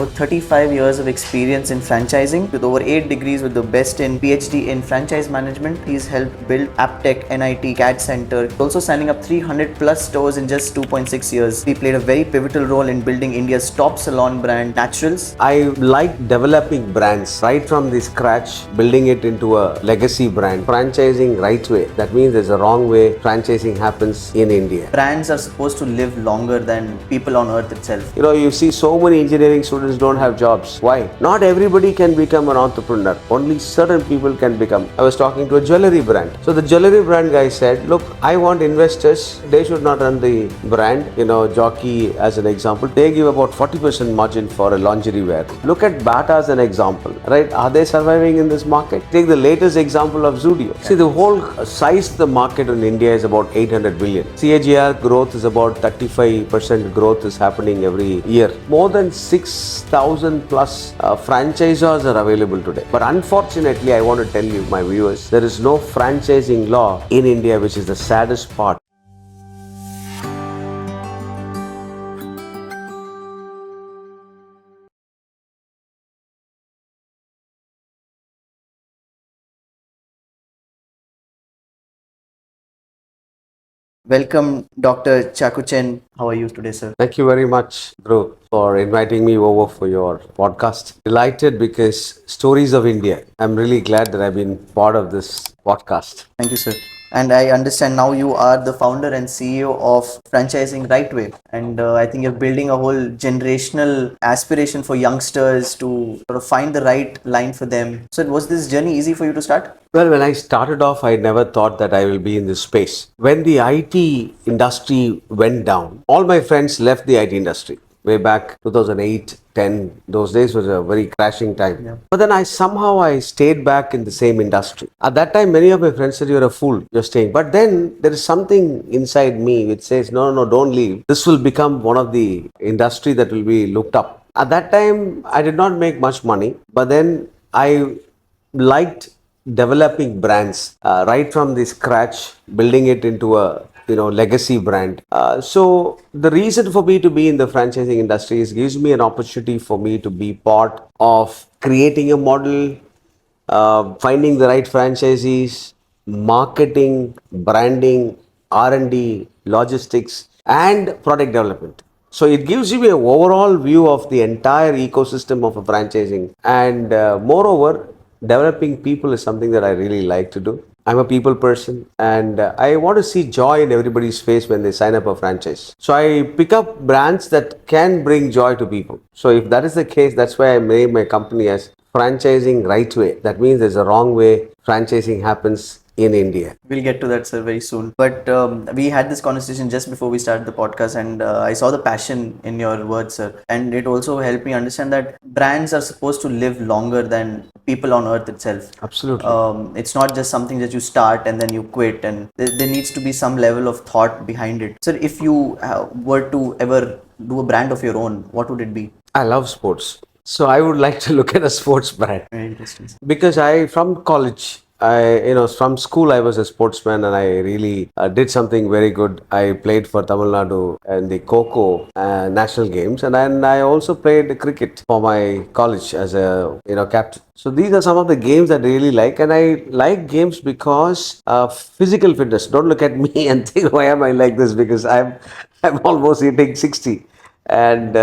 over 35 years of experience in franchising with over 8 degrees with the best in PhD in franchise management. He's helped build Aptech, NIT, CADD Center, also signing up 300 plus stores in just 2.6 years. He played a very pivotal role in building India's top salon brand, Naturals. I like developing brands right from the scratch, building it into a legacy brand. Franchising right way. That means there's a wrong way franchising happens in India. Brands are supposed to live longer than people on earth itself. You see so many engineering students don't have jobs. Why? Not everybody can become an entrepreneur. Only certain people can become. I was talking to a jewelry brand. So the jewelry brand guy said, look, I want investors. They should not run the brand. Jockey as an example. They give about 40% margin for a lingerie wear. Look at Bata as an example, right? Are they surviving in this market? Take the latest example of Zudio. See, the whole size of the market in India is about 800 billion. CAGR growth is about 35% growth is happening every year. More than 6,000 plus franchisors are available today. But unfortunately, I want to tell you, my viewers, there is no franchising law in India, which is the saddest part. Welcome, Dr. Chakochen. How are you today, sir? Thank you very much, Dhruv, for inviting me over for your podcast. Delighted because Stories of India. I'm really glad that I've been part of this podcast. Thank you, sir. And I understand now you are the founder and CEO of Franchising Right Way. And I think you're building a whole generational aspiration for youngsters to sort of find the right line for them. So was this journey easy for you to start? Well, when I started off, I never thought that I will be in this space. When the IT industry went down, all my friends left the IT industry. Way back 2008, 10, those days was a very crashing time. Yeah. But then I stayed back in the same industry. At that time, many of my friends said, you're a fool, you're staying. But then there is something inside me which says, no, don't leave. This will become one of the industry that will be looked up. At that time, I did not make much money, but then I liked developing brands right from the scratch, building it into a legacy brand. So the reason for me to be in the franchising industry is gives me an opportunity for me to be part of creating a model, finding the right franchisees, marketing, branding, R&D, logistics, and product development. So it gives you an overall view of the entire ecosystem of a franchising. And moreover, developing people is something that I really like to do. I'm a people person and I want to see joy in everybody's face when they sign up a franchise. So I pick up brands that can bring joy to people. So if that is the case, that's why I named my company as Franchising Right Way. That means there's a wrong way franchising happens in India. We'll get to that, sir, very soon. But we had this conversation just before we started the podcast, and I saw the passion in your words, sir. And it also helped me understand that brands are supposed to live longer than people on earth itself. Absolutely. It's not just something that you start and then you quit, and there needs to be some level of thought behind it. Sir, if you were to ever do a brand of your own, what would it be? I love sports. So I would like to look at a sports brand. Very interesting. Because from college, from school, I was a sportsman and I really did something very good. I played for Tamil Nadu in the Kho national games, and then I also played cricket for my college as a captain. So these are some of the games that I really like, and I like games because of physical fitness. Don't look at me and think, why am I like this? Because I'm almost hitting 60, and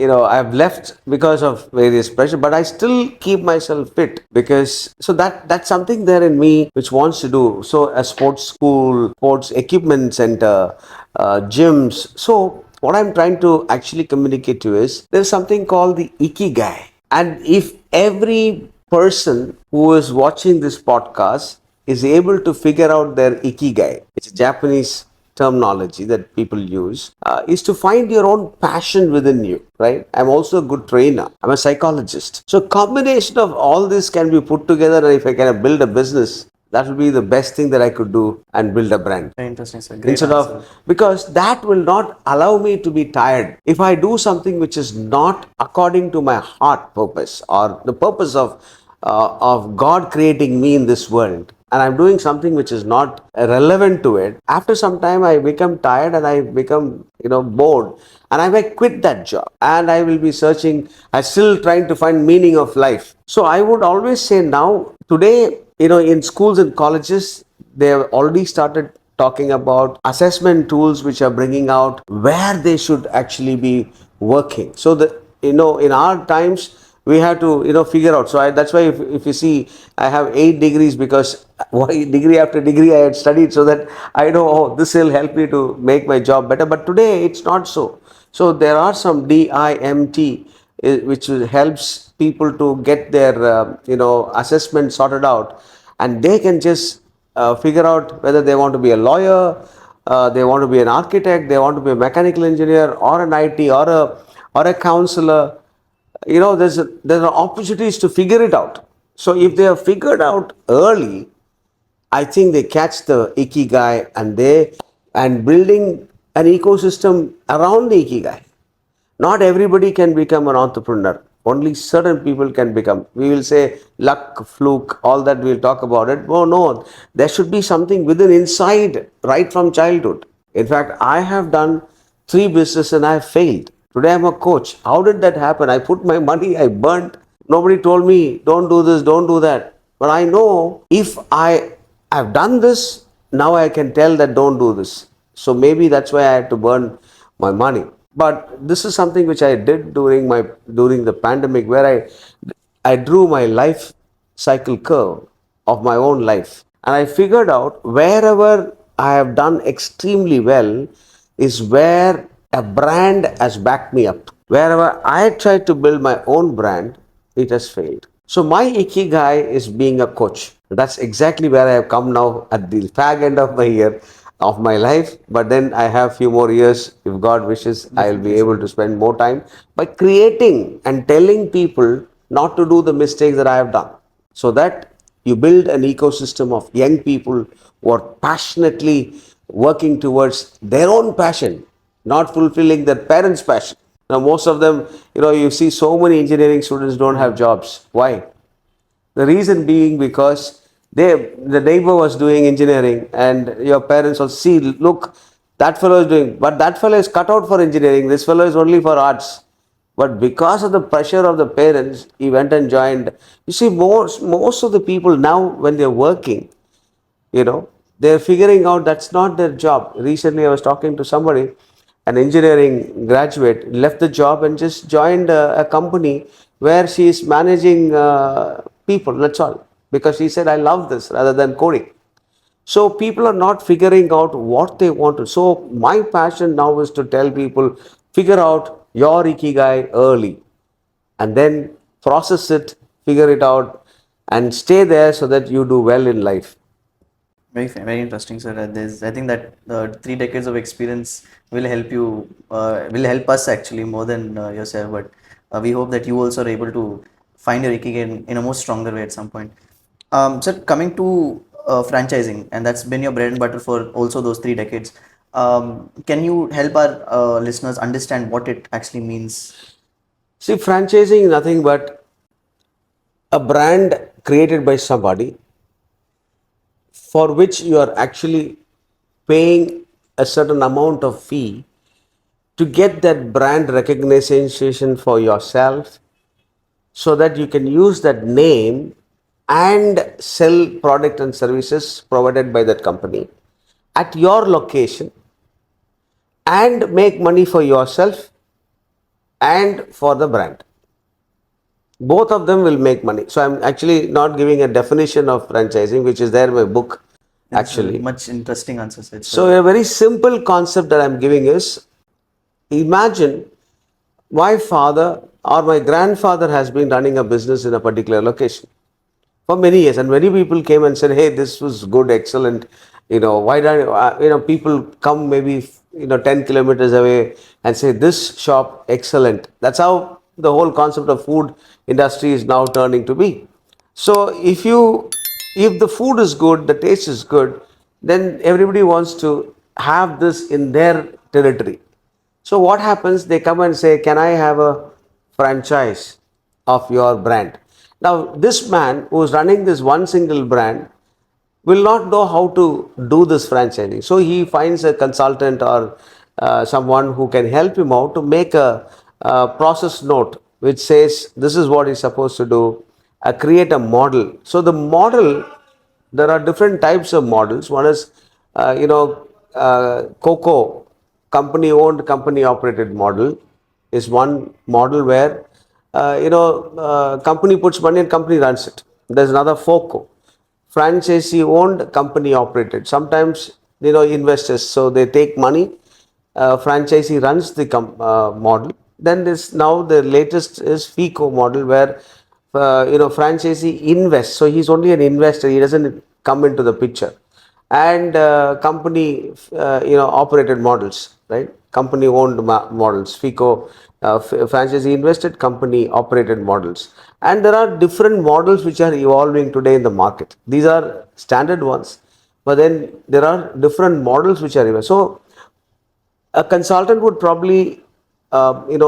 I've left because of various pressure, but I still keep myself fit because that's something there in me which wants to do. So a sports school, sports equipment center, gyms. So what I'm trying to actually communicate to is there's something called the Ikigai. And if every person who is watching this podcast is able to figure out their Ikigai, it's a Japanese terminology that people use, is to find your own passion within you, right? I'm also a good trainer. I'm a psychologist. So combination of all this can be put together, and if I can build a business, that will be the best thing that I could do and build a brand. Very interesting, sir. Great answer. Because that will not allow me to be tired. If I do something which is not according to my heart purpose or the purpose of of God creating me in this world, and I'm doing something which is not relevant to it, after some time I become tired and I become, bored, and I may quit that job and I will be searching, I still trying to find meaning of life. So I would always say now, today, in schools and colleges, they have already started talking about assessment tools which are bringing out where they should actually be working. So that, in our times, we have to, figure out. So that's why if you see, I have 8 degrees, because why degree after degree I had studied, so that I know, oh, this will help me to make my job better. But today it's not so. So there are some DIMT, which helps people to get their assessment sorted out, and they can just figure out whether they want to be a lawyer, they want to be an architect, they want to be a mechanical engineer, or an IT, or a counselor. There are opportunities to figure it out. So if they are figured out early, I think they catch the Ikigai, and building an ecosystem around the Ikigai. Not everybody can become an entrepreneur. Only certain people can become. We will say luck, fluke, all that we'll talk about it. Oh no, there should be something within inside right from childhood. In fact, I have done 3 businesses and I have failed. Today I'm a coach. How did that happen? I put my money, I burnt. Nobody told me, don't do this, don't do that. But I know if I have done this, now I can tell that don't do this. So maybe that's why I had to burn my money. But this is something which I did during the pandemic, where I drew my life cycle curve of my own life, and I figured out wherever I have done extremely well is where a brand has backed me up. Wherever I tried to build my own brand, it has failed. So my Ikigai is being a coach. That's exactly where I have come now at the fag end of my year of my life. But then I have few more years. If God wishes, I will be able to spend more time by creating and telling people not to do the mistakes that I have done. So that you build an ecosystem of young people who are passionately working towards their own passion, not fulfilling their parents' passion. Now, most of them, you see so many engineering students don't have jobs. Why? The reason being because the neighbor was doing engineering, and your parents will see, look, that fellow is doing, but that fellow is cut out for engineering. This fellow is only for arts. But because of the pressure of the parents, he went and joined. You see, most of the people now, when they're working, they're figuring out that's not their job. Recently, I was talking to somebody, an engineering graduate, left the job and just joined a company where she is managing people. That's all. Because she said, I love this rather than coding. So people are not figuring out what they want to. So my passion now is to tell people, figure out your Ikigai early, and then process it, figure it out, and stay there so that you do well in life. Very interesting, sir. I think that 3 decades of experience will help you, will help us actually more than yourself. But we hope that you also are able to find your ikigai in a more stronger way at some point. Sir, coming to franchising, and that's been your bread and butter for also those 3 decades. Can you help our listeners understand what it actually means? See, franchising is nothing but a brand created by somebody, for which you are actually paying a certain amount of fee to get that brand recognition for yourself, so that you can use that name and sell product and services provided by that company at your location, and make money for yourself and for the brand. Both of them will make money. So I'm actually not giving a definition of franchising, which is there in my book, It's a actually. much interesting answer, sir. So a very simple concept that I'm giving is, imagine my father or my grandfather has been running a business in a particular location for many years, and many people came and said, hey, this was good, excellent, why don't people come maybe 10 kilometers away and say this shop excellent. That's how the whole concept of food industry is now turning to be. So if the food is good, the taste is good, then everybody wants to have this in their territory. So what happens? They come and say, can I have a franchise of your brand? Now, this man who is running this one single brand will not know how to do this franchising. So he finds a consultant or someone who can help him out to make a process note which says this is what he's supposed to do, create a model. So the model, there are different types of models. One is, COCO, company owned, company operated model is one model where, company puts money and company runs it. There's another FOCO, franchisee owned, company operated. Sometimes, investors, so they take money, franchisee runs the model. Then this, now the latest is FICO model where, franchisee invests. So he's only an investor, he doesn't come into the picture. And company, operated models, right? Company owned models, FICO, franchisee invested, company operated models. And there are different models which are evolving today in the market. These are standard ones, but then there are different models which are evolving. So a consultant would probably, Break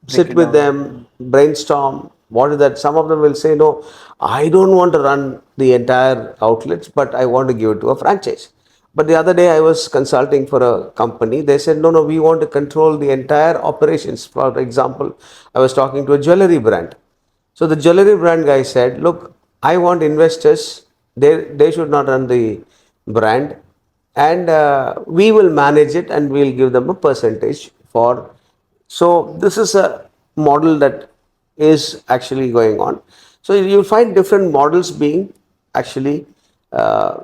sit it with down. them, brainstorm. What is that? Some of them will say, no, I don't want to run the entire outlets, but I want to give it to a franchise. But the other day I was consulting for a company. They said, no, we want to control the entire operations. For example, I was talking to a jewelry brand. So the jewelry brand guy said, look, I want investors, they should not run the brand, and we will manage it and we'll give them a percentage for. So this is a model that is actually going on. So you'll find different models being actually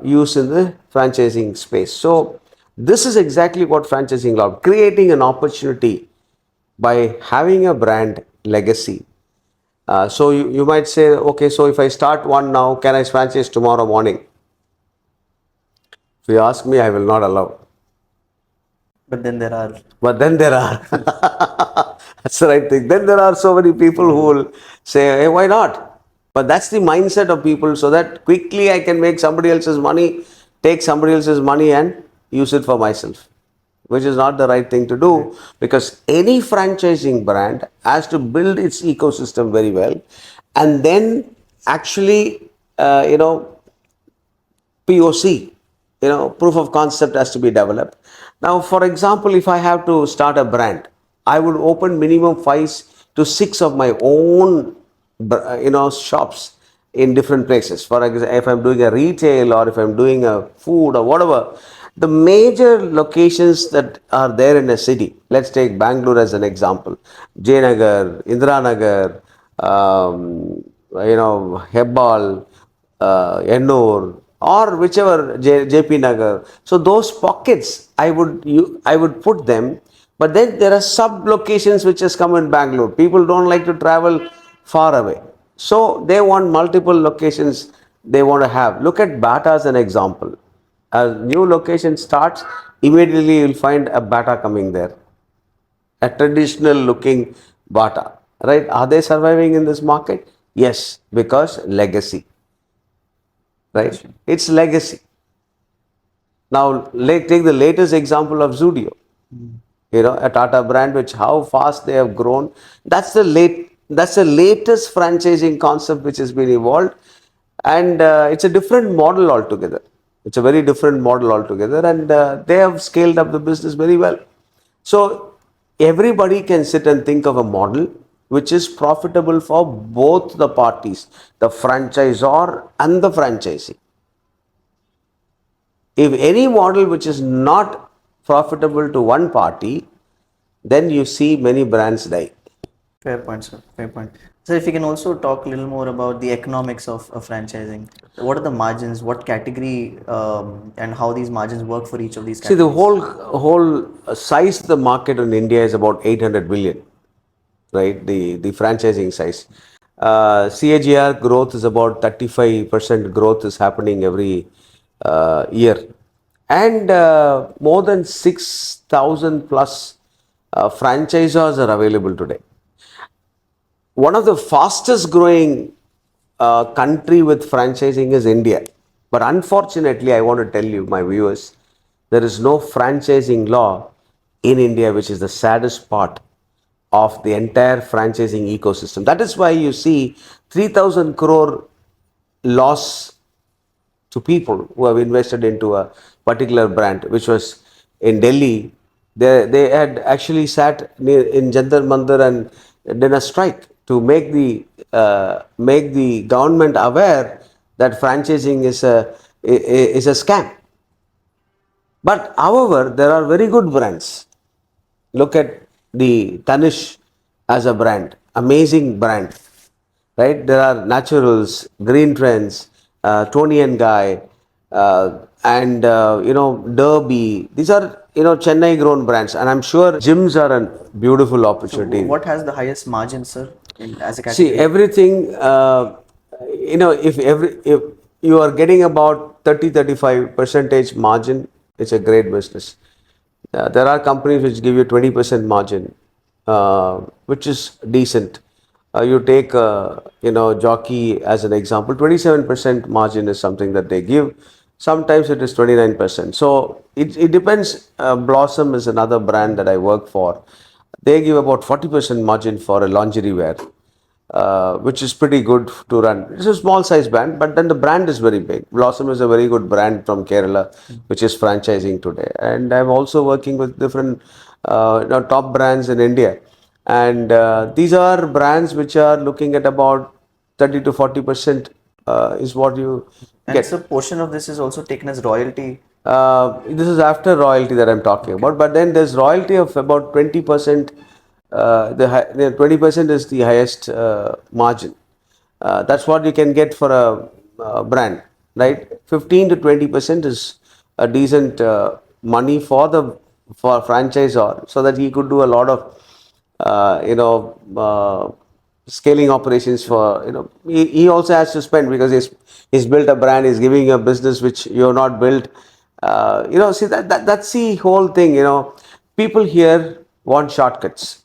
used in the franchising space. So this is exactly what franchising law, creating an opportunity by having a brand legacy. So you might say, okay, so if I start one now, can I franchise tomorrow morning? If you ask me, I will not allow. But then there are. But then there are, that's the right thing. Then there are so many people who will say, hey, why not? But that's the mindset of people, so that quickly I can make somebody else's money, take somebody else's money and use it for myself, which is not the right thing to do, because any franchising brand has to build its ecosystem very well and then actually, POC, proof of concept has to be developed. Now, for example, if I have to start a brand, I would open minimum 5 to 6 of my own, shops in different places. For example, if I'm doing a retail or if I'm doing a food or whatever, the major locations that are there in a city, let's take Bangalore as an example, Jayanagar, Indiranagar, Hebbal, Ennore, or whichever, JP Nagar. So those pockets I would put them, but then there are sub locations which has come in Bangalore. People don't like to travel far away, so they want multiple locations they want to have. Look at Bata as an example. A new location starts, immediately you'll find a Bata coming there, a traditional looking Bata, right? Are they surviving in this market? Yes, because legacy, right? It's legacy. Now, take the latest example of Zudio, a Tata brand, which how fast they have grown. That's the latest franchising concept which has been evolved, and it's a different model altogether. It's a very different model altogether, and they have scaled up the business very well. So everybody can sit and think of a model which is profitable for both the parties, the franchisor and the franchisee. If any model which is not profitable to one party, then you see many brands die. Fair point, sir. Fair point. So, if you can also talk a little more about the economics of franchising. What are the margins? What category and how these margins work for each of these See, the categories? whole size of the market in India is about 800 billion, right? The franchising size. CAGR growth is about 35% growth is happening every year, and more than 6,000 plus franchisors are available today. One of the fastest growing country with franchising is India. But unfortunately, I want to tell you, my viewers, there is no franchising law in India, which is the saddest part. of the entire franchising ecosystem. That is why you see 3,000 crore loss to people who have invested into a particular brand, which was in Delhi. They had actually sat in Jantar Mandir and done a strike to make the government aware that franchising is a scam. But however, there are very good brands. Look at the Tanish as a brand, amazing brand, right? There are Naturals, Greentrends, Tony and Guy, and Derby. These are Chennai grown brands, and I'm sure gyms are a beautiful opportunity. What has the highest margin, sir, as a See, category? everything, if you are getting about 30-35 percentage margin, it's a great business. There are companies which give you 20% margin, which is decent. You take, Jockey as an example, 27% margin is something that they give. Sometimes it is 29%. So it depends. Blossom is another brand that I work for. They give about 40% margin for a lingerie wear, which is pretty good to run. It's a small size brand, but then the brand is very big. Blossom is a very good brand from Kerala, which is franchising today. And I'm also working with different top brands in India. And these are brands which are looking at about 30 to 40% is what you And get. so portion of this is also taken as royalty. This is after royalty that I'm talking about, but then there's royalty of about 20%. The 20% is the highest margin. That's what you can get for a brand, right? 15 to 20% is a decent money for franchisor, so that he could do a lot of scaling operations for he also has to spend, because he's built a brand, he's giving you a business which you have not built. See that's the whole thing. People here want shortcuts.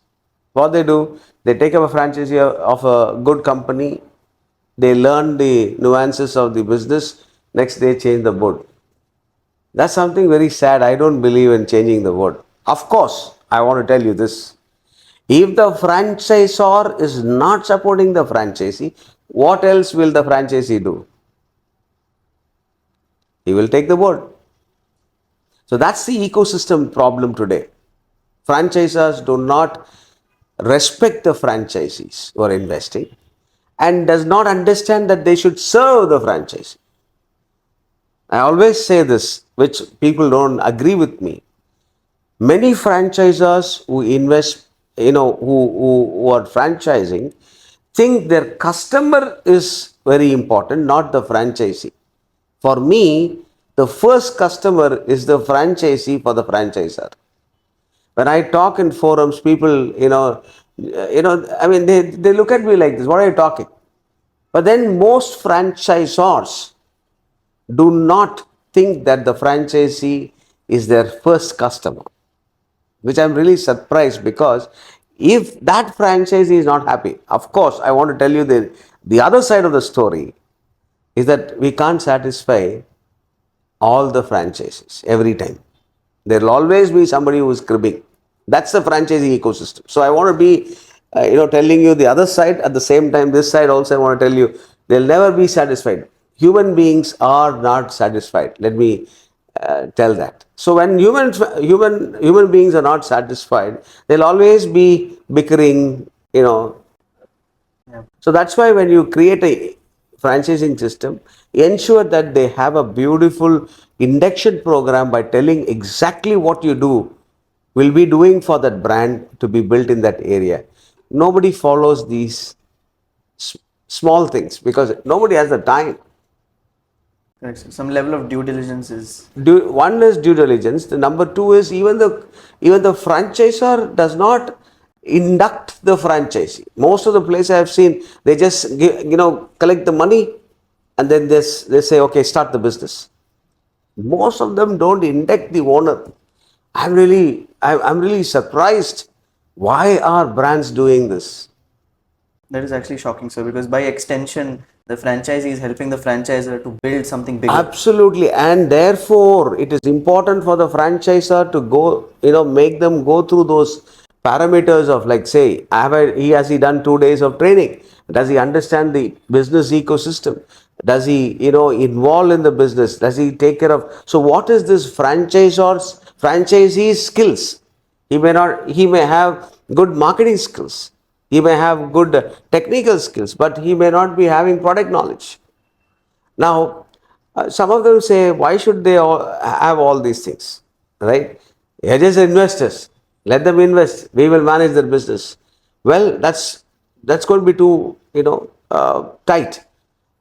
What they do, they take up a franchise of a good company, they learn the nuances of the business, next they change the board. That's something very sad. I don't believe in changing the board. Of course, I want to tell you this. If the franchisor is not supporting the franchisee, what else will the franchisee do? He will take the board. So that's the ecosystem problem today. Franchisors do not respect the franchisees who are investing, and does not understand that they should serve the franchisee. I always say this, which people don't agree with me. Many franchisors who invest, who are franchising, think their customer is very important, not the franchisee. For me, the first customer is the franchisee for the franchisor. When I talk in forums, people, they look at me like this, what are you talking? But then most franchisors do not think that the franchisee is their first customer, which I'm really surprised, because if that franchisee is not happy, of course, I want to tell you the other side of the story is that we can't satisfy all the franchises every time. There will always be somebody who is cribbing. That's the franchisee ecosystem. So I want to be, telling you the other side. At the same time, this side also I want to tell you, they'll never be satisfied. Human beings are not satisfied. Let me tell that. So when human beings are not satisfied, they'll always be bickering. So that's why when you create a franchising system, ensure that they have a beautiful induction program by telling exactly what you will be doing for that brand to be built in that area. Nobody follows these small things because nobody has the time. Correct, sir. Some level of due diligence is. One is due diligence. The number two is even the franchisor does not induct the franchisee. Most of the places I have seen, they just collect the money and then they say, okay, start the business. Most of them don't induct the owner. I'm really surprised. Why are brands doing this? That is actually shocking, sir, because by extension, the franchisee is helping the franchisor to build something bigger. Absolutely, and therefore it is important for the franchisor to go, make them go through those parameters of, like, say, has he done 2 days of training? Does he understand the business ecosystem? Does he, involve in the business? Does he take care of? So what is this franchisee's skills? He may have good marketing skills. He may have good technical skills, but he may not be having product knowledge. Now, some of them say, why should they have all these things, right? They're just investors. Let them invest. We will manage their business. Well, that's going to be too, tight.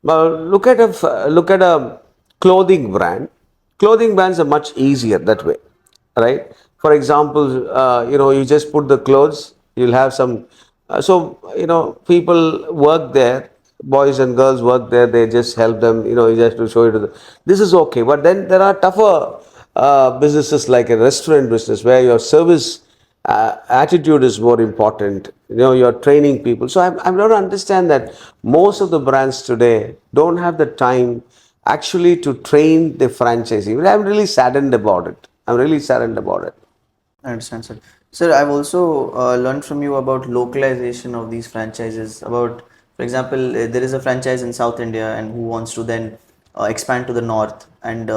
But look at a clothing brand. Clothing brands are much easier that way, right? For example, you just put the clothes. You'll have some. People work there. Boys and girls work there. They just help them. You just to show you to the. This is okay, but then there are tougher businesses like a restaurant business where your service attitude is more important. You're training people. So I'm not to understand that most of the brands today don't have the time actually to train the franchisee. I'm really saddened about it. I'm really saddened about it. I understand, sir. Sir, I've also learned from you about localization of these franchises. About, for example, there is a franchise in South India and who wants to then expand to the north, and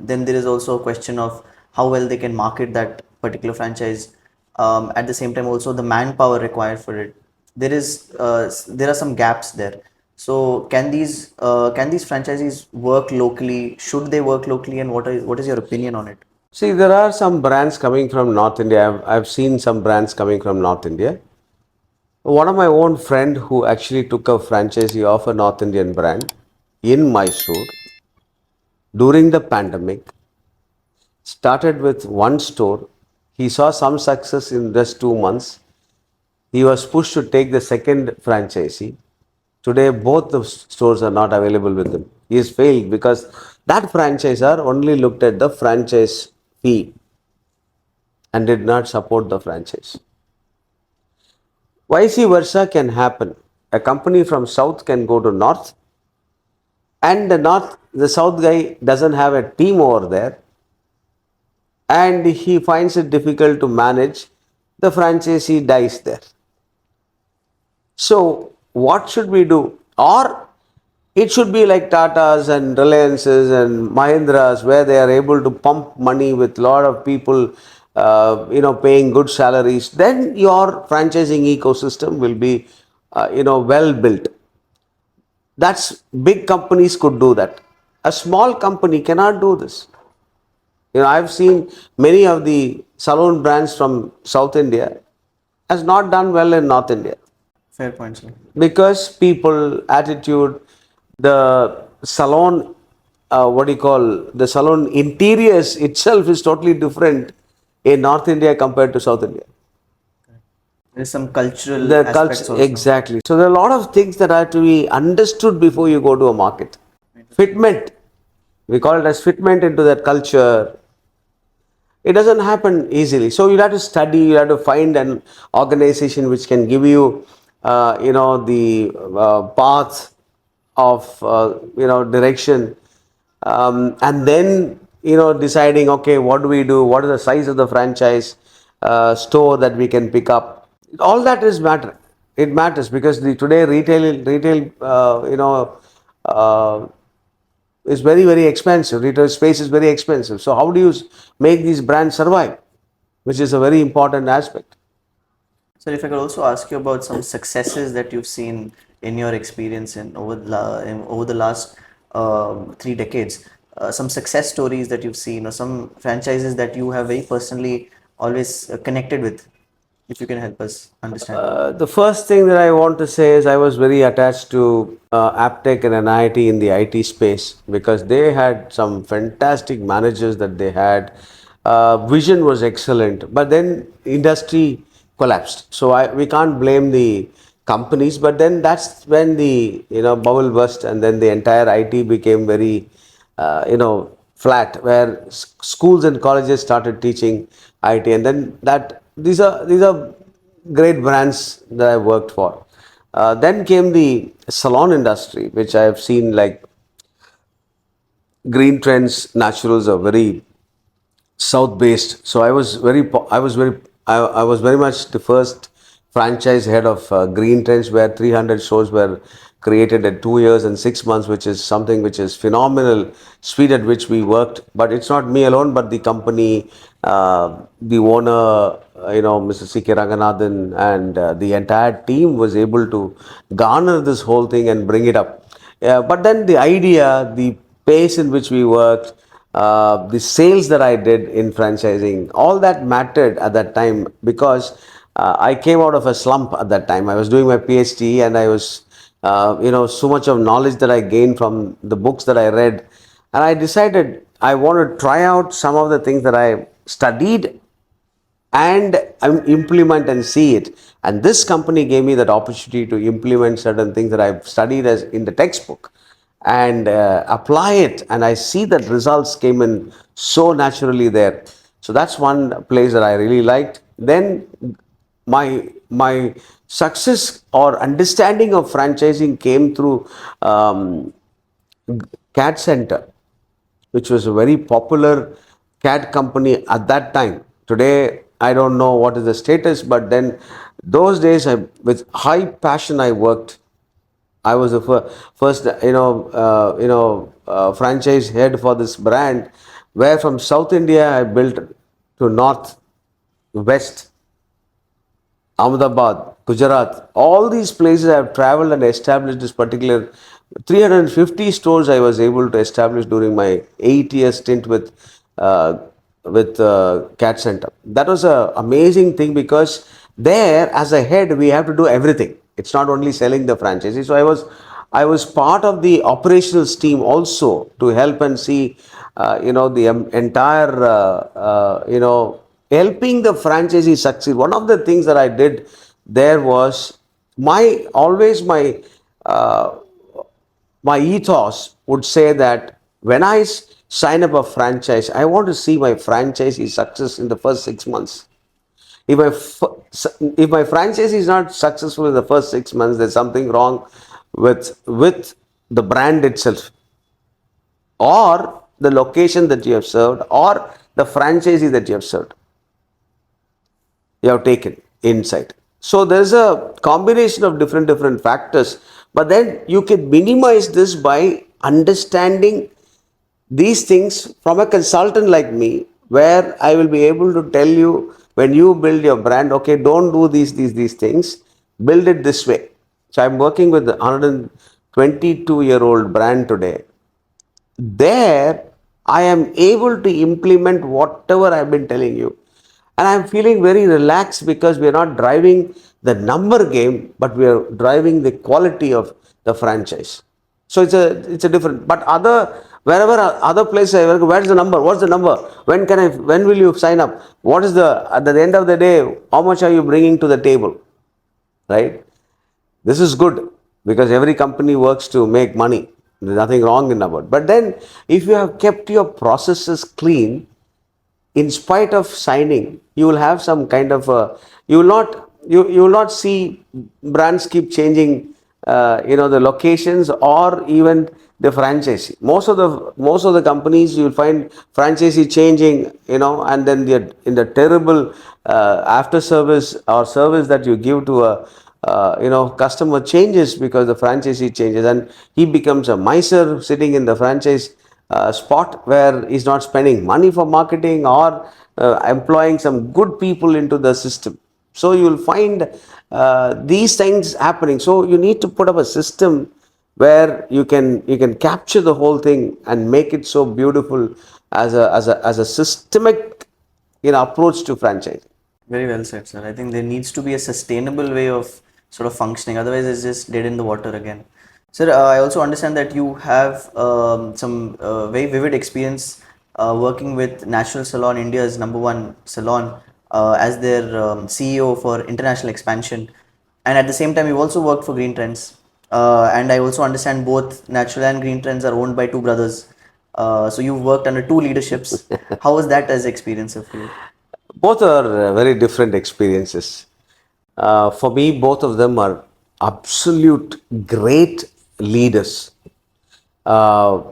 then there is also a question of how well they can market that particular franchise. At the same time, also the manpower required for it. There are some gaps there. So can these franchisees work locally? Should they work locally, and what is your opinion on it? See, there are some brands coming from North India. I've seen some brands coming from North India. One of my own friend who actually took a franchisee of a North Indian brand in Mysore during the pandemic, started with one store. He saw some success in just 2 months. He was pushed to take the second franchisee. Today, both the stores are not available with him. He has failed because that franchisor only looked at the franchise fee and did not support the franchise. Vice versa can happen. A company from south can go to north, and the south guy doesn't have a team over there, and he finds it difficult to manage. The franchisee dies there. So, what should we do? Or it should be like Tatas and Reliances and Mahindras, where they are able to pump money with a lot of people, paying good salaries. Then your franchising ecosystem will be, well built. That's big companies could do that. A small company cannot do this. I've seen many of the salon brands from South India has not done well in North India. Fair point, sir. Because people attitude, the salon, what do you call, the salon interiors itself is totally different in North India compared to South India. There's some cultural The aspects culture, also. exactly. So there are a lot of things that are to be understood before you go to a market. Fitment, we call it as fitment into that culture. It doesn't happen easily. So you have to study, you have to find an organization which can give you, the path of, direction. And then, deciding, okay, what do we do? What is the size of the franchise store that we can pick up? All that is matter. It matters because today retail, is very, very expensive. Retail space is very expensive. So how do you make these brands survive? Which is a very important aspect. So if I could also ask you about some successes that you've seen in your experience over the last 3 decades, some success stories that you've seen, or some franchises that you have very personally always connected with, if you can help us understand. The first thing that I want to say is I was very attached to Aptech and NIT in the IT space because they had some fantastic managers that they had. Vision was excellent, but then industry collapsed. So we can't blame the companies, but then that's when the bubble burst, and then the entire IT became very flat, where schools and colleges started teaching IT, and then these are great brands that I worked for. Then came the salon industry, which I have seen, like Greentrends Naturals are very south based. So I was very I was very much the first franchise head of Greentrends, where 300 stores were created in 2 years and 6 months, which is something which is phenomenal speed at which we worked. But it's not me alone, but the company, the owner, Mr. C.K. Ranganathan, and the entire team was able to garner this whole thing and bring it up. But then the idea, the pace in which we worked, the sales that I did in franchising, all that mattered at that time, because I came out of a slump at that time. I was doing my PhD, and I was, so much of knowledge that I gained from the books that I read. And I decided I want to try out some of the things that I studied and implement and see it. And this company gave me that opportunity to implement certain things that I've studied as in the textbook, and apply it, and I see that results came in so naturally there. So that's one place that I really liked. Then my success or understanding of franchising came through CAD Center, which was a very popular CAD company at that time. Today, I don't know what is the status, but then those days, with high passion, I worked. I was the first, franchise head for this brand, where from South India I built to North, West, Ahmedabad, Gujarat, all these places I have traveled and established this particular 350 stores I was able to establish during my 8 year stint uh, with Cat Center. That was an amazing thing, because there, as a head, we have to do everything. It's not only selling the franchisee. So I was part of the operations team also, to help and see, the entire, helping the franchisee succeed. One of the things that I did there was, uh, my ethos would say that when I sign up a franchise, I want to see my franchisee success in the first 6 months. If my franchise is not successful in the first 6 months, there's something wrong with the brand itself, or the location that you have served, or the franchisee that you have taken inside. So there's a combination of different factors, but then you can minimize this by understanding these things from a consultant like me, where I will be able to tell you, when you build your brand, okay, don't do these things, build it this way. So I'm working with a 122-year-old brand today. There, I am able to implement whatever I've been telling you. And I'm feeling very relaxed, because we are not driving the number game, but we are driving the quality of the franchise. So it's a different, but wherever other place I work, where's the number? What's the number? When will you sign up? What is at the end of the day, how much are you bringing to the table? Right? This is good, because every company works to make money. There's nothing wrong in about. But then, if you have kept your processes clean, in spite of signing, you will have some kind of you will not see brands keep changing, the locations, or even the franchisee. Most of the companies, you will find franchisee changing, and then in the terrible after service or service that you give to a customer changes, because the franchisee changes, and he becomes a miser sitting in the franchise spot, where he's not spending money for marketing, or employing some good people into the system. So you will find these things happening. So you need to put up a system where you can capture the whole thing and make it so beautiful, as a systemic approach to franchising. Very well said, sir. I think there needs to be a sustainable way of sort of functioning. Otherwise, it's just dead in the water again. Sir, I also understand that you have some very vivid experience working with National Salon, India's number one salon, as their CEO for international expansion. And at the same time, you've also worked for Greentrends. And I also understand both Natural and Greentrends are owned by two brothers. So you've worked under two leaderships. How was that as experience for you? Both are very different experiences. For me, both of them are absolute great leaders. Uh,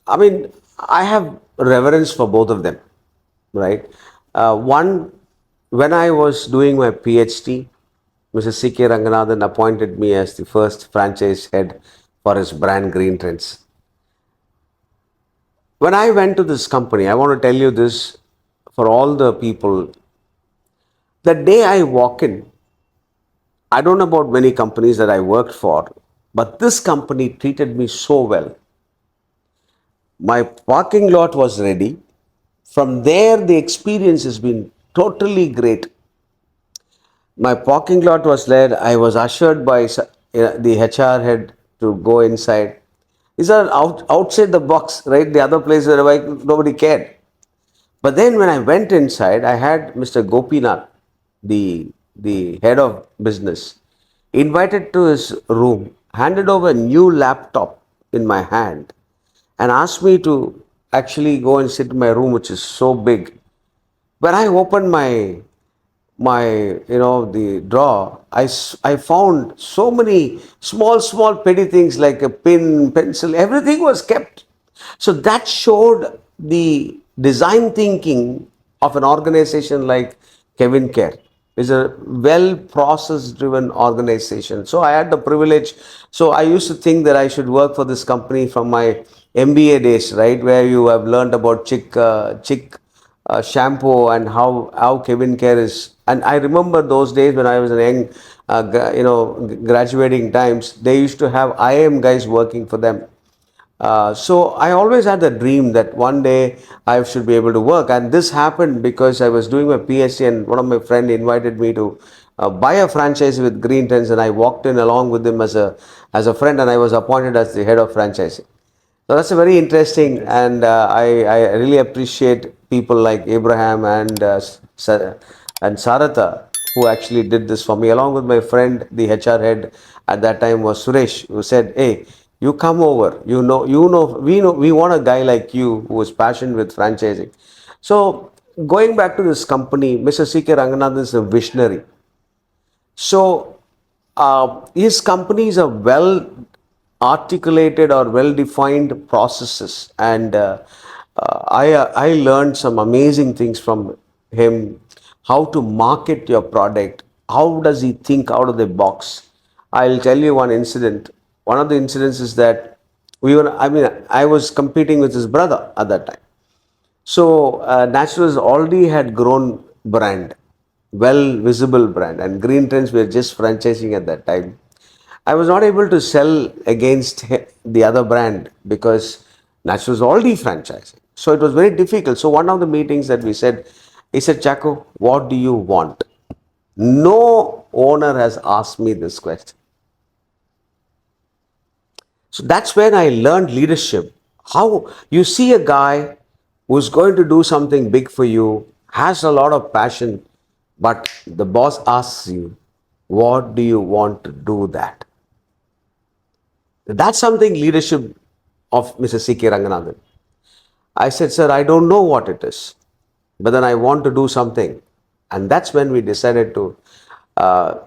I mean, I have reverence for both of them, right? One when I was doing my PhD, Mr. C.K. Ranganathan appointed me as the first franchise head for his brand Greentrends. When I went to this company, I want to tell you this for all the people. The day I walk in, I don't know about many companies that I worked for, but this company treated me so well. My parking lot was ready. From there, the experience has been totally great. My parking lot was led. I was ushered by the HR head to go inside. These are outside the box, right? The other place where nobody cared. But then when I went inside, I had Mr. Gopinath, the head of business, invited to his room, handed over a new laptop in my hand, and asked me to actually go and sit in my room, which is so big. When I opened my the drawer, I found so many small petty things like a pin, pencil, everything was kept. So that showed the design thinking of an organization like Kevin Care. Is a well process driven organization. So I had the privilege. So I used to think that I should work for this company from my MBA days, right, where you have learned about chick shampoo and how Kevin Care is. And I remember those days when I was a young, graduating times. They used to have IM guys working for them. So I always had the dream that one day I should be able to work, and this happened because I was doing my PhD, and one of my friend invited me to buy a franchise with Greentrends, and I walked in along with him as a friend, and I was appointed as the head of franchising. So that's a very interesting, and I really appreciate people like Abraham and Saratha who actually did this for me, along with my friend, the HR head at that time was Suresh, who said, "Hey, you come over. We want a guy like you who is passionate with franchising." So going back to this company, Mr. C.K. Ranganathan is a visionary. So his companies are well articulated or well defined processes, and I learned some amazing things from him. How to market your product? How does he think out of the box? I'll tell you one incident. One of the incidents is that I was competing with his brother at that time. So Naturals already had grown brand, well visible brand, and Greentrends were just franchising at that time. I was not able to sell against the other brand because Naturals already franchising. So it was very difficult. So one of the meetings that we said, he said, "Chaco, what do you want?" No owner has asked me this question. So that's when I learned leadership. How you see a guy who's going to do something big for you, has a lot of passion, but the boss asks you, "What do you want to do that?" That's something leadership of Mr. C.K. Ranganathan. I said, "Sir, I don't know what it is, but then I want to do something." And that's when we decided to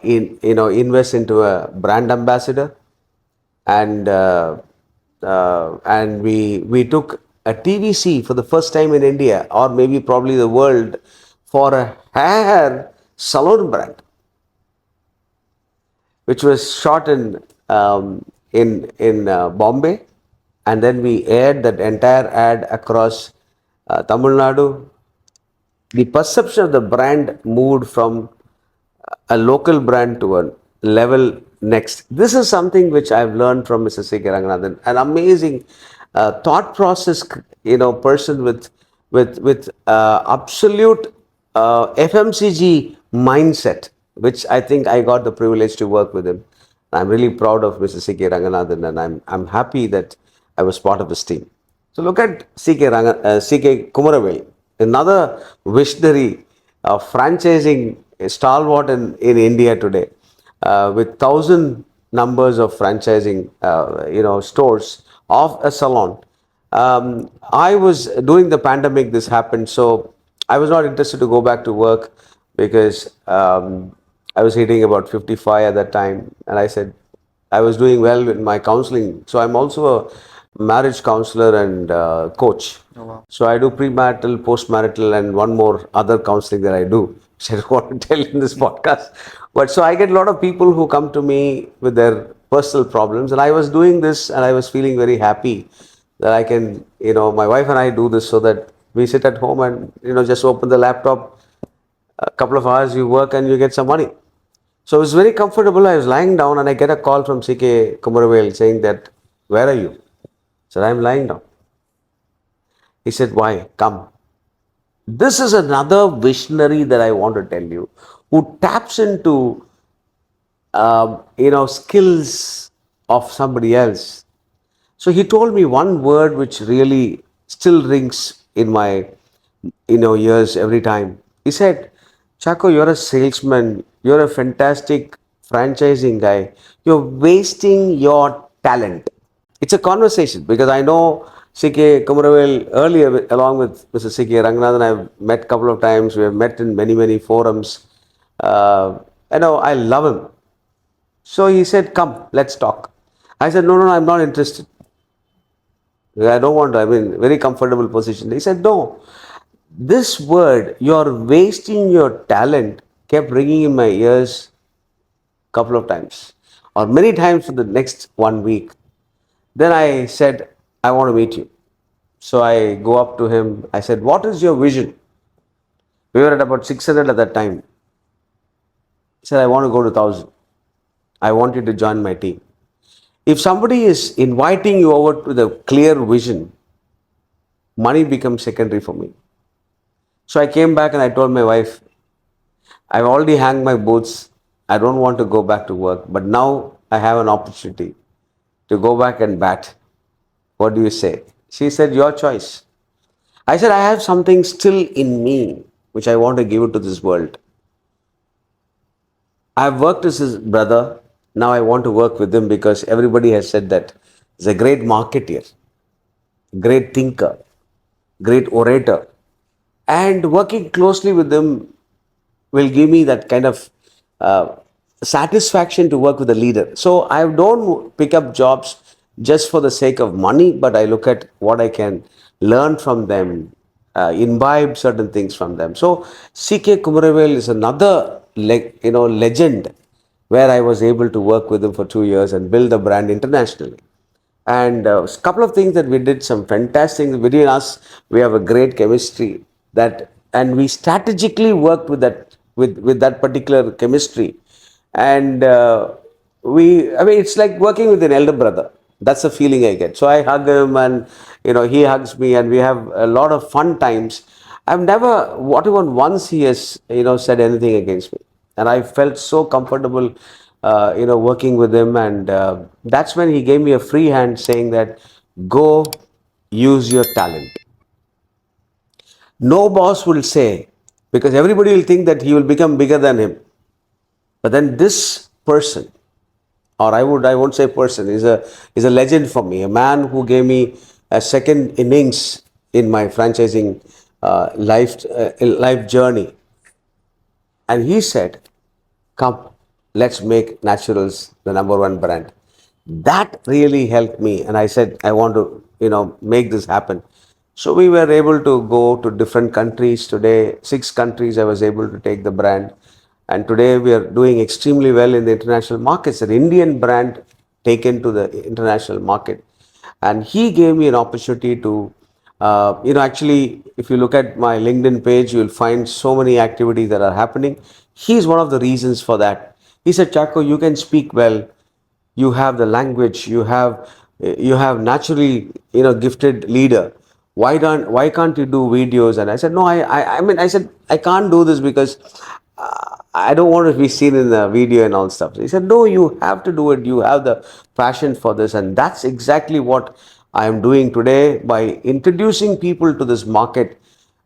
invest into a brand ambassador, and we took a TVC for the first time in India, or maybe probably the world, for a hair salon brand, which was shot in Bombay, and then we aired that entire ad across Tamil Nadu. The perception of the brand moved from a local brand to a level next. This is something which I've learned from Mr. C.K. Ranganathan, an amazing thought process, person with absolute FMCG mindset, which I think I got the privilege to work with him. I'm really proud of Mr. C.K. Ranganathan, and I'm happy that I was part of his team. So look at C.K. Kumaravel, another visionary franchising stalwart in India today, with thousand numbers of franchising stores of a salon. I was during the pandemic. This happened, so I was not interested to go back to work because I was hitting about 55 at that time, and I said I was doing well in my counseling. So I'm also a marriage counselor and coach. Oh, wow. So I do premarital, postmarital, and one more other counseling that I do. which I don't want to tell in this podcast. But so I get a lot of people who come to me with their personal problems, and I was doing this and I was feeling very happy that I can, my wife and I do this so that we sit at home and, just open the laptop, a couple of hours you work and you get some money. So it was very comfortable. I was lying down and I get a call from CK Kumaravel saying that, where are you? I said, I'm lying down. He said, why? Come. This is another visionary that I want to tell you, who taps into, skills of somebody else. So he told me one word which really still rings in my, ears every time. He said, Chaco, you're a salesman. You're a fantastic franchising guy. You're wasting your talent. It's a conversation because I know CK Kumaravel earlier, along with Mr. CK Ranganathan, I've met a couple of times. We have met in many, many forums. I love him. So he said, come, let's talk. I said, no, I'm not interested. I don't want to. I'm in a very comfortable position. He said, no, this word, you're wasting your talent, kept ringing in my ears a couple of times or many times for the next 1 week. Then I said, I want to meet you. So I go up to him. I said, what is your vision? We were at about 600 at that time. He said, I want to go to 1,000. I want you to join my team. If somebody is inviting you over with a clear vision, money becomes secondary for me. So I came back and I told my wife, I've already hung my boots. I don't want to go back to work, but now I have an opportunity to go back and bat. What do you say? She said, your choice. I said, I have something still in me which I want to give it to this world. I've worked as his brother. Now I want to work with him because everybody has said that he's a great marketeer, great thinker, great orator. And working closely with him will give me that kind of satisfaction to work with a leader. So I don't pick up jobs just for the sake of money, but I look at what I can learn from them, imbibe certain things from them. So CK Kumaravel is another legend where I was able to work with him for 2 years and build the brand internationally. And a couple of things that we did, some fantastic between us. We have a great chemistry and we strategically worked with that particular chemistry. And it's like working with an elder brother. That's the feeling I get. So I hug him, and he hugs me, and we have a lot of fun times. I've never, not even once he has said anything against me, and I felt so comfortable working with him. And that's when he gave me a free hand, saying that go use your talent. No boss will say, because everybody will think that he will become bigger than him. But then this person, or I won't say person, is a legend for me, a man who gave me a second innings in my franchising life journey. And he said, come, let's make Naturals the number one brand. That really helped me. And I said, I want to, make this happen. So we were able to go to different countries. Today, 6 countries I was able to take the brand. And today we are doing extremely well in the international markets. An Indian brand taken to the international market. And he gave me an opportunity to, actually, if you look at my LinkedIn page, you will find so many activities that are happening. He's one of the reasons for that. He said, Chaco, you can speak well. You have the language. You have naturally, gifted leader. Why can't you do videos? And I said, no, I said, I can't do this because I don't want to be seen in the video and all stuff. So he said, no, you have to do it. You have the passion for this. And that's exactly what I am doing today by introducing people to this market,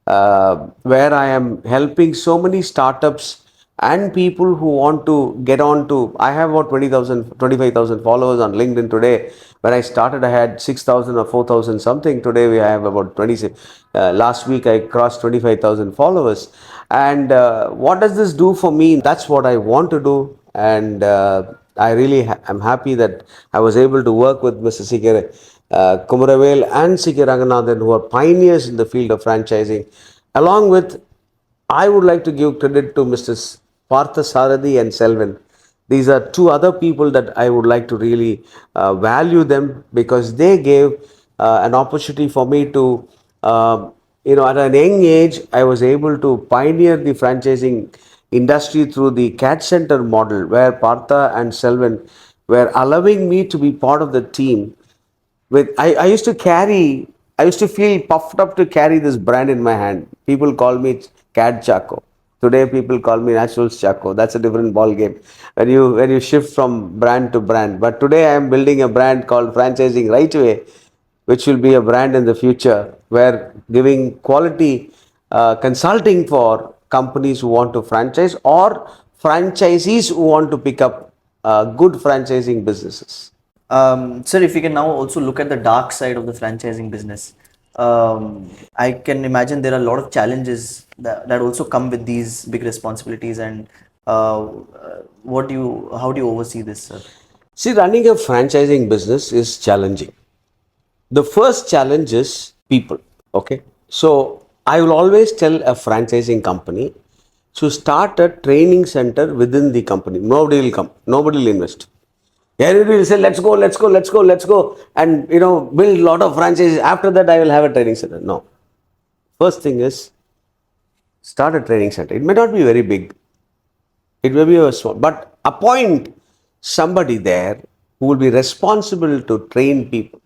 where I am helping so many startups and people who want to get on to. I have about 20,000, 25,000 followers on LinkedIn today. When I started, I had 6,000 or 4,000 something. Today, we have about 26. Last week, I crossed 25,000 followers. And what does this do for me? That's what I want to do. And I really am happy that I was able to work with Mr. C.K. Kumaravel and C.K. Ranganathan, who are pioneers in the field of franchising, along with I would like to give credit to Mr. Partha Saradi and Selvan. These are two other people that I would like to really value them, because they gave an opportunity for me to, at an young age, I was able to pioneer the franchising industry through the CAD center model, where Partha and Selvan were allowing me to be part of the team. I used to carry, I used to feel puffed up to carry this brand in my hand. People call me CAD Chaco. Today people call me Naturals Chaco. That's a different ball game when you shift from brand to brand. But today I am building a brand called Franchising Right Away, which will be a brand in the future, where giving quality consulting for companies who want to franchise, or franchisees who want to pick up good franchising businesses. Sir, if we can now also look at the dark side of the franchising business, I can imagine there are a lot of challenges that also come with these big responsibilities. And how do you oversee this, sir? See, running a franchising business is challenging. The first challenge is people. Okay. So I will always tell a franchising company to start a training center within the company. Nobody will come. Nobody will invest. Everybody will say, let's go, let's go, let's go, let's go, and build a lot of franchises. After that, I will have a training center. No. First thing is start a training center. It may not be very big. It may be a small, but appoint somebody there who will be responsible to train people.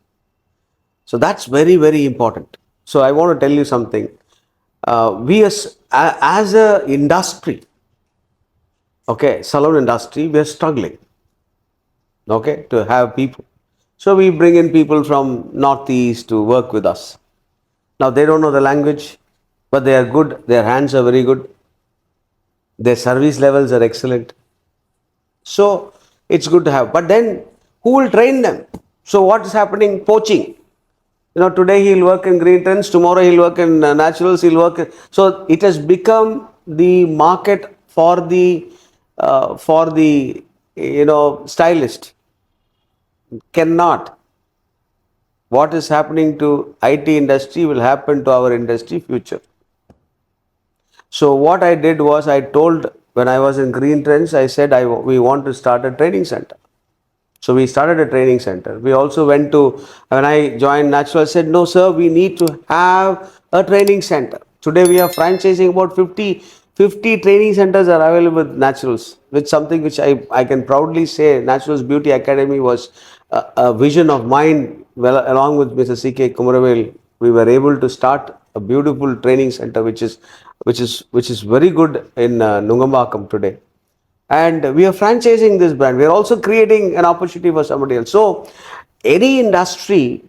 So that's very, very important. So I want to tell you something. We as a industry, okay, salon industry, we are struggling, okay, to have people. So we bring in people from Northeast to work with us. Now they don't know the language, but they are good. Their hands are very good. Their service levels are excellent. So it's good to have. But then who will train them? So what is happening? Poaching. Today he'll work in Greentrends, tomorrow he'll work in Naturals, he'll work so it has become the market for the stylist. Cannot. What is happening to IT industry will happen to our industry future. So what I did was, I told, when I was in Greentrends, I said we want to start a training center. So we started a training center. We also went to, when I joined Natural, I said, no sir, we need to have a training center. Today we are franchising about 50 training centers are available with Naturals, which something which I can proudly say Naturals Beauty Academy was a vision of mine. Well, along with Mr. C.K. Kumaravel, we were able to start a beautiful training center, which is very good in Nungambakam today. And we are franchising this brand. We are also creating an opportunity for somebody else. So any industry,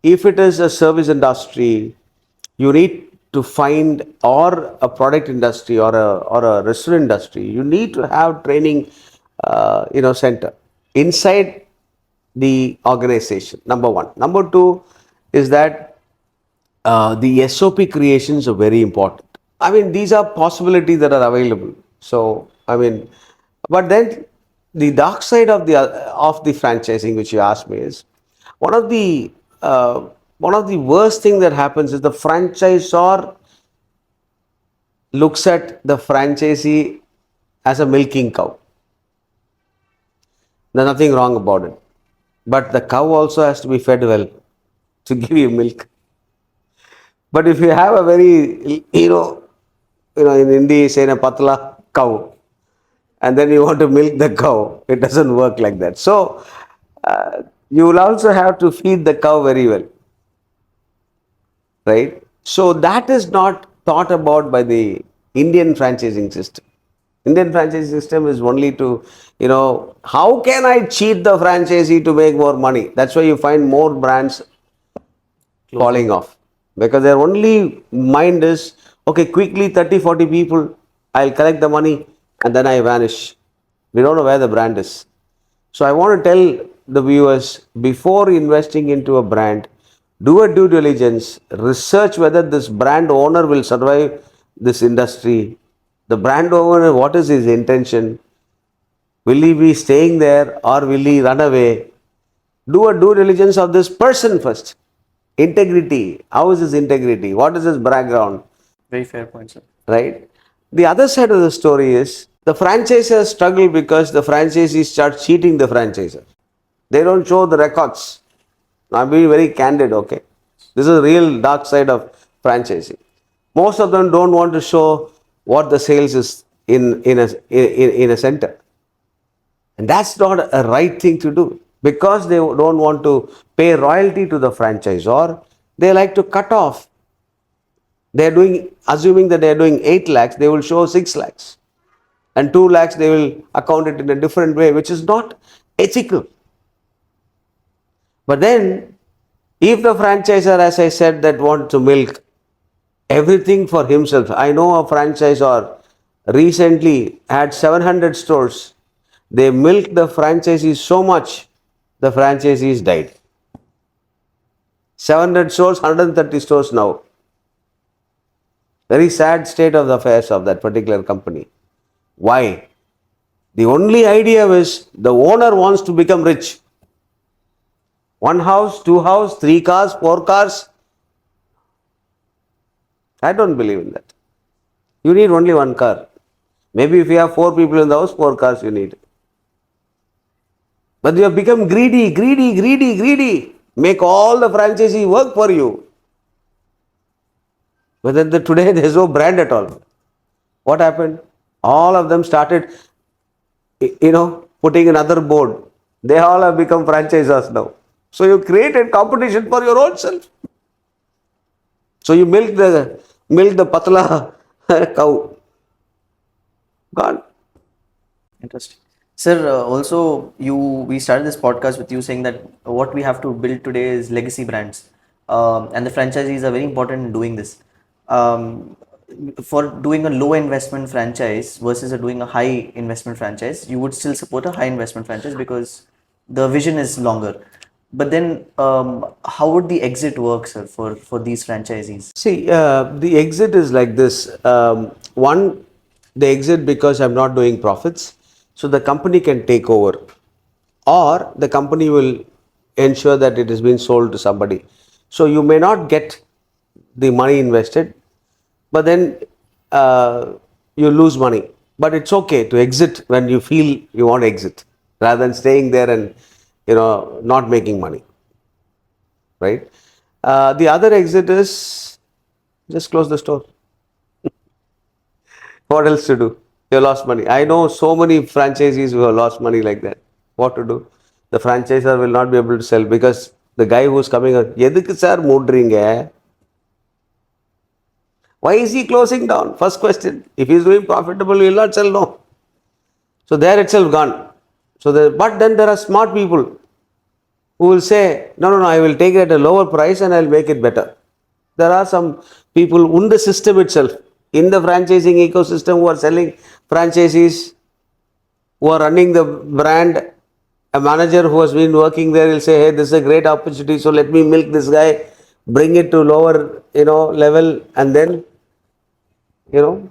if it is a service industry, you need to find, or a product industry, or a restaurant industry, you need to have training center inside the organization. Number one. Number two is that the SOP creations are very important. I mean, these are possibilities that are available. So, I mean, but then the dark side of the franchising, which you asked me, is one of the worst thing that happens is the franchisor looks at the franchisee as a milking cow. There's nothing wrong about it, but the cow also has to be fed well to give you milk. But if you have a very, in Hindi, say a patla cow, and then you want to milk the cow, it doesn't work like that. So you will also have to feed the cow very well, right? So that is not thought about by the Indian franchising system. Indian franchising system is only to, how can I cheat the franchisee to make more money? That's why you find more brands falling off, because their only mind is, okay, quickly 30-40 people, I'll collect the money and then I vanish. We don't know where the brand is. So I want to tell the viewers, before investing into a brand, do a due diligence, research whether this brand owner will survive this industry. The brand owner, what is his intention? Will he be staying there or will he run away? Do a due diligence of this person first. Integrity. How is his integrity? What is his background? Very fair point, sir. right? The other side of the story is the franchisors struggle because the franchisees start cheating the franchisor. They don't show the records. I'm being very candid, okay? This is a real dark side of franchising. Most of them don't want to show what the sales is in a center. And that's not a right thing to do because they don't want to pay royalty to the franchisor. They like to cut off. They're doing, assuming that they're doing 8 lakhs, they will show 6 lakhs. And 2 lakhs, they will account it in a different way, which is not ethical. But then, if the franchisor, as I said, that wants to milk everything for himself, I know a franchisor recently had 700 stores. They milked the franchisees so much, the franchisees died. 700 stores, 130 stores now. Very sad state of the affairs of that particular company. Why? The only idea was the owner wants to become rich. 1 house, 2 house, 3 cars, 4 cars. I don't believe in that. You need only 1 car. Maybe if you have 4 people in the house, 4 cars you need. But you have become greedy, greedy, greedy, greedy. Make all the franchisee work for you. But then today there is no brand at all. What happened? All of them started, putting another board. They all have become franchisors now. So you created competition for your own self. So you milk the patla cow. Gone. Interesting. Sir, also we started this podcast with you saying that what we have to build today is legacy brands, and the franchisees are very important in doing this. Um, for doing a low investment franchise versus doing a high investment franchise, you would still support a high investment franchise because the vision is longer. But then, how would the exit work, sir, for these franchisees? See, the exit is like this. One, the exit because I'm not doing profits, so the company can take over, or the company will ensure that it has been sold to somebody. So you may not get the money invested, but then you lose money. But it's okay to exit when you feel you want to exit, rather than staying there and not making money, right? The other exit is just close the store. What else to do? You lost money. I know so many franchisees who have lost money like that. What to do? The franchisor will not be able to sell because the guy who's coming out, எதுக்கு sir மூடுறீங்க? Why is he closing down? First question. If he is doing profitable, he will not sell, no. So there itself gone. But then there are smart people who will say, no, I will take it at a lower price and I will make it better. There are some people in the system itself, in the franchising ecosystem, who are selling franchisees, who are running the brand. A manager who has been working there will say, hey, this is a great opportunity, so let me milk this guy, bring it to lower level, and then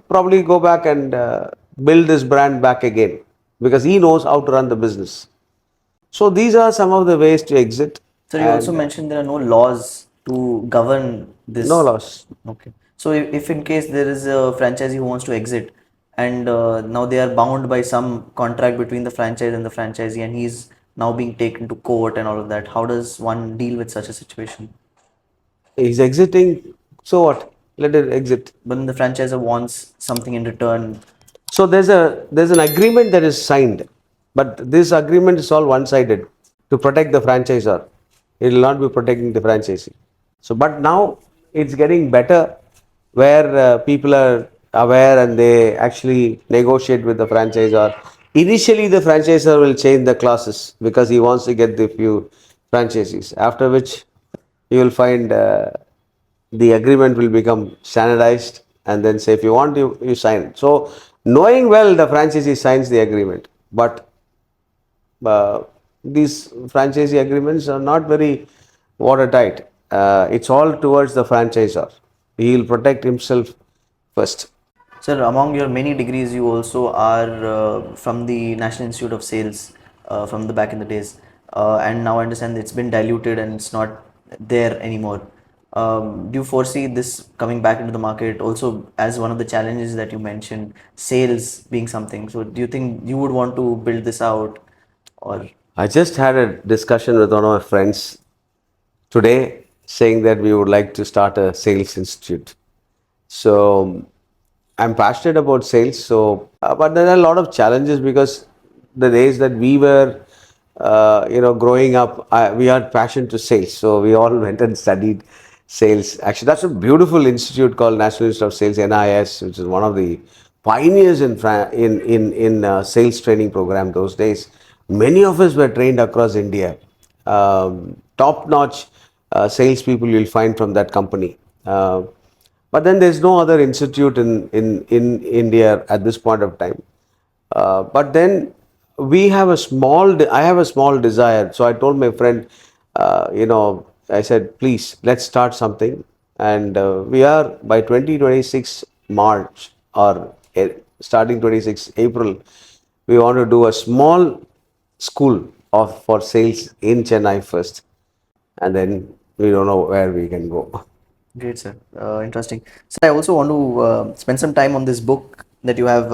probably go back and build this brand back again because he knows how to run the business. So these are some of the ways to exit. So you also mentioned there are no laws to govern this. No laws. Okay. So if in case there is a franchisee who wants to exit and now they are bound by some contract between the franchise and the franchisee and he's now being taken to court and all of that, how does one deal with such a situation? He's exiting, so what? Let it exit. But then the franchisor wants something in return. So there's an agreement that is signed, but this agreement is all one-sided to protect the franchisor. It will not be protecting the franchisee. So, but now it's getting better where people are aware and they actually negotiate with the franchisor. Initially, the franchisor will change the clauses because he wants to get the few franchisees. After which, you will find the agreement will become standardized, and then say if you want, you sign it. So, knowing well, the franchisee signs the agreement, but these franchisee agreements are not very watertight. It's all towards the franchisor. He will protect himself first. Sir, among your many degrees, you also are from the National Institute of Sales from the back in the days. And now I understand it's been diluted and it's not there anymore. Do you foresee this coming back into the market also as one of the challenges that you mentioned, sales being something? So do you think you would want to build this out, or? I just had a discussion with one of my friends today saying that we would like to start a sales institute. So I'm passionate about sales. So, but there are a lot of challenges because the days that we were, growing up, we had passion to sales. So we all went and studied sales. Actually, that's a beautiful institute called National Institute of Sales (NIS), which is one of the pioneers in sales training program those days. Many of us were trained across India. Top-notch salespeople you'll find from that company. But then there's no other institute in India at this point of time. But then I have a small desire. So I told my friend, I said, please, let's start something. And we are by 2026 March or starting 26 April, we want to do a small school for sales in Chennai first. And then we don't know where we can go. Great, sir. Interesting. So I also want to spend some time on this book that you have,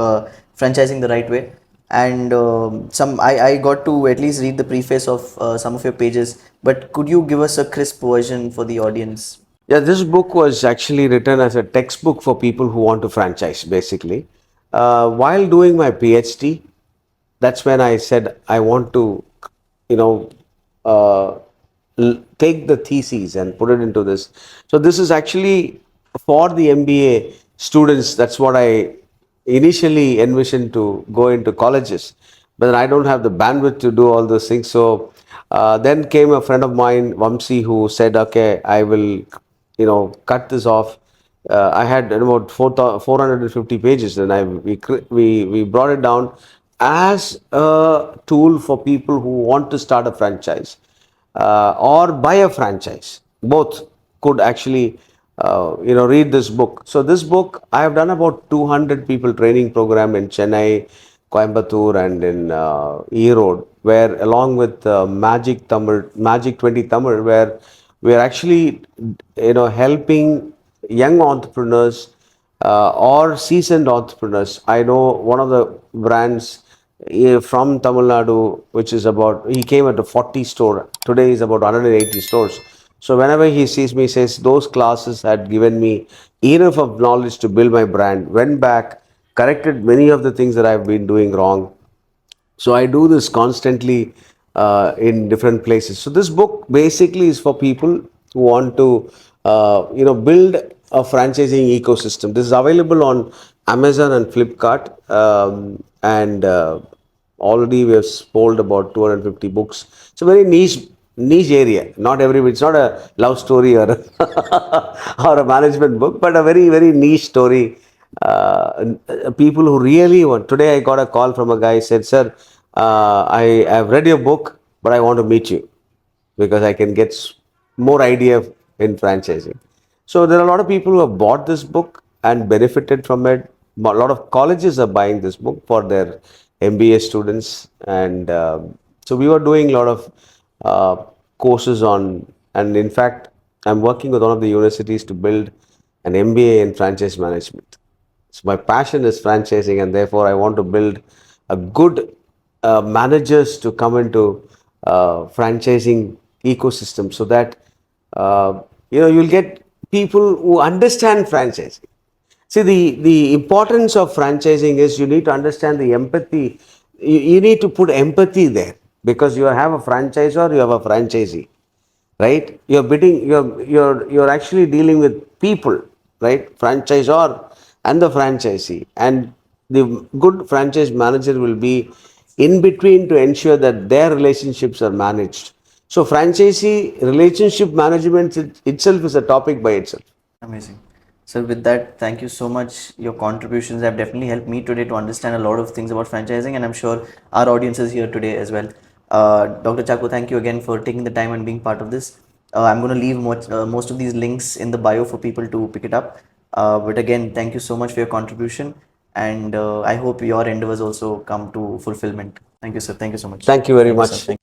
Franchising the Right Way. And I got to at least read the preface of some of your pages. But could you give us a crisp version for the audience? Yeah, this book was actually written as a textbook for people who want to franchise, basically. While doing my PhD, that's when I said I want to, you know, uh, take the theses and put it into this. So this is actually for the MBA students. That's what I initially envisioned to go into colleges, but then I don't have the bandwidth to do all those things. So then came a friend of mine, Vamsi, who said, "Okay, I will, cut this off." I had about 450 pages, and we brought it down as a tool for people who want to start a franchise or buy a franchise. Both could actually read this book. So this book, I have done about 200 people training program in Chennai, Coimbatore, and in Erode, where along with Magic 20 Tamil, where we are actually helping young entrepreneurs or seasoned entrepreneurs. I know one of the brands from Tamil Nadu, which is about, he came at a 40 store. Today is about 180 stores. So whenever he sees me, he says, those classes had given me enough of knowledge to build my brand. Went back, corrected many of the things that I've been doing wrong. So I do this constantly in different places. So this book basically is for people who want to build a franchising ecosystem. This is available on Amazon and Flipkart, and already we have sold about 250 books. It's a very niche area. Not everybody. It's not a love story or or a management book, but a very very niche story. People who really want. Today I got a call from a guy, said, "Sir, I have read your book, but I want to meet you because I can get more idea in franchising." So there are a lot of people who have bought this book and benefited from it. A lot of colleges are buying this book for their MBA students, and so we were doing a lot of courses on. And in fact, I'm working with one of the universities to build an MBA in franchise management. So my passion is franchising, and therefore I want to build a good managers to come into franchising ecosystem, so that you'll get people who understand franchising. See, the importance of franchising is you need to understand the empathy. You need to put empathy there, because you have a franchisor, you have a franchisee, right? You're actually dealing with people, right? Franchisor and the franchisee, and the good franchise manager will be in between to ensure that their relationships are managed. So franchisee relationship management itself is a topic by itself. Amazing. So with that, thank you so much. Your contributions have definitely helped me today to understand a lot of things about franchising, and I'm sure our audience is here today as well. Dr. Chako, thank you again for taking the time and being part of this. I'm going to leave most of these links in the bio for people to pick it up. But again, thank you so much for your contribution, and I hope your endeavors also come to fulfillment. Thank you, sir. Thank you so much. Thank you very Thank you, sir. much. Thank